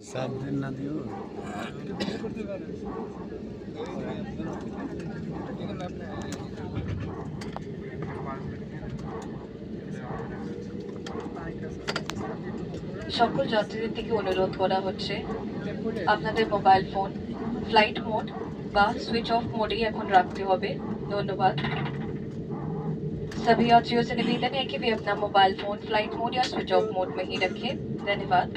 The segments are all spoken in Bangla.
सात दिन ना दियो সকল যাত্রীদের থেকে অনুরোধ করা হচ্ছে আপনাদের মোবাইল ফোন ফ্লাইট মোড বা সুইচ অফ मोडेই এখন রাখতে হবে। ধন্যবাদ। सभी यात्रियों से निवेदन है कि वे अपना मोबाइल फोन फ्लाइट मोड या स्विच ऑफ मोड में ही रखें। धन्यवाद।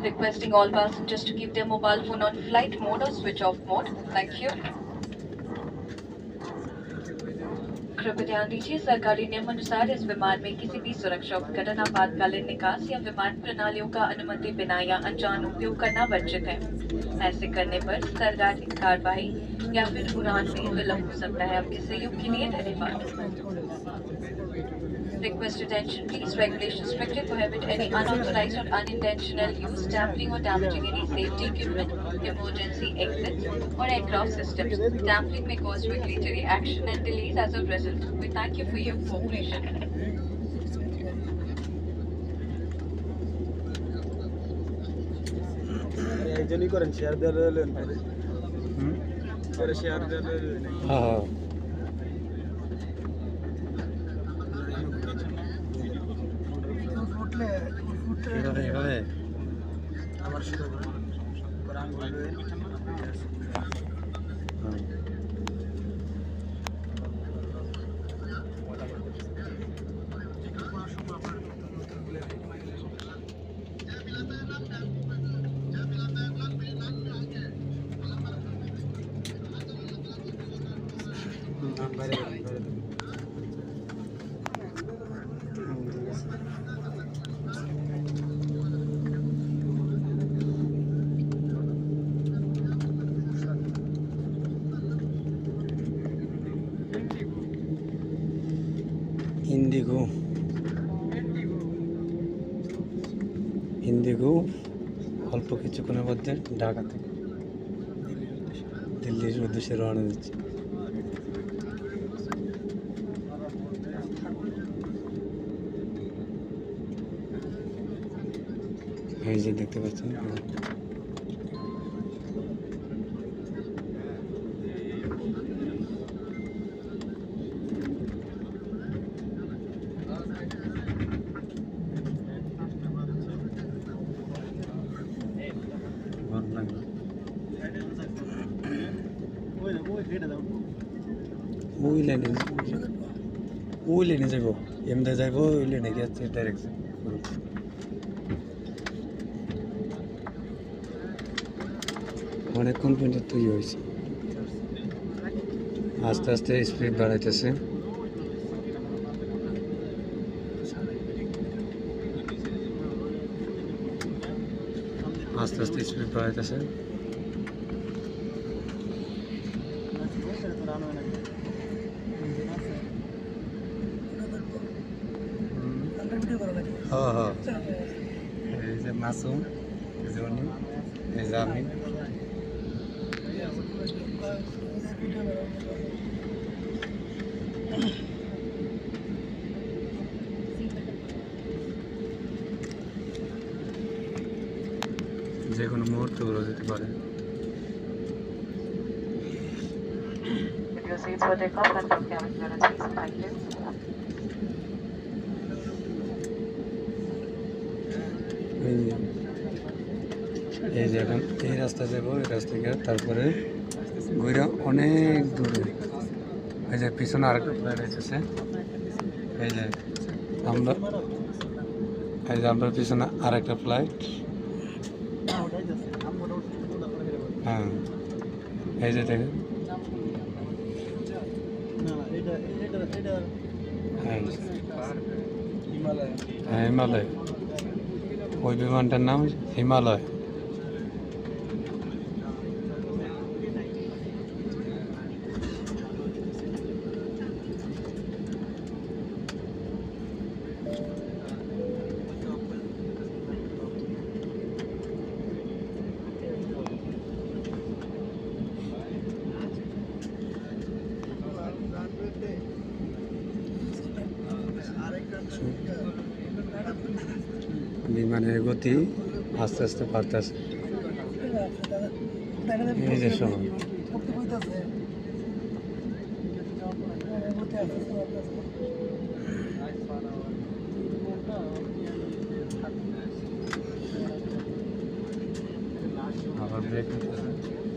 Requesting all passengers to keep their mobile phone on flight mode or switch off mode. Thank you. कृपया ध्यान दीजिए सरकारी नियम अनुसार इस विमान में किसी भी सुरक्षा उपकरण आपातकालीन निकास या विमान प्रणालियों का अनुमति बिना या अनजान उपयोग करना वर्जित है। ऐसे करने पर सरकारी कार्रवाई या फिर उड़ान में विलंब हो सकता है। आपके सहयोग के लिए धन्यवाद। Request attention, please. Regulations strictly prohibit any unauthorized or unintentional use, tampering or damaging any safety equipment, emergency exits, or aircraft systems. Tampering may cause regulatory action and delays as a result. We thank you for your cooperation. একজনই করেন শেয়ার দিলেন পরে শেয়ার দিলেন হ্যাঁ এভাবে এভাবে আবার শুরু করেন কোরআন বলবেন ইন্ডিগো ইন্ডিগো অল্প কিছুক্ষণের মধ্যে ঢাকা থেকে দিল্লির উদ্দেশ্যে রওনা দিচ্ছে। এই যে দেখতে পাচ্ছেন ওই লাইনে যাব এমদা যাব ওই লাইনে গেছে ডাইরেক্ট অনেকক্ষণ পর্যন্ত তৈরি হয়েছে। আস্তে আস্তে স্পিড বাড়াইতেছে। আস্তে আস্তে স্পিড বাড়াইতেছে। হ্যাঁ হ্যাঁ এই যে মাসুম এই যে উনি এই যে আমি যে কোনো মুহূর্তে উড়ে যেতে পারে। এই যে এখন এই রাস্তা যাবো, এই রাস্তা গিয়ে তারপরে ঘুরে অনেক দূরে এই যে পিছনে আরেকটা ফ্লাইট এসেছে। এই যে আমরা পিছনে আরেকটা ফ্লাইট। হ্যাঁ এই যে দেখেন হিমালয়, ওই বিমানটার নাম হিমালয়। বিমানের গতি আস্তে আস্তে পারতেছে। এই যে শোনো, আবার ব্রেক নিতেছে।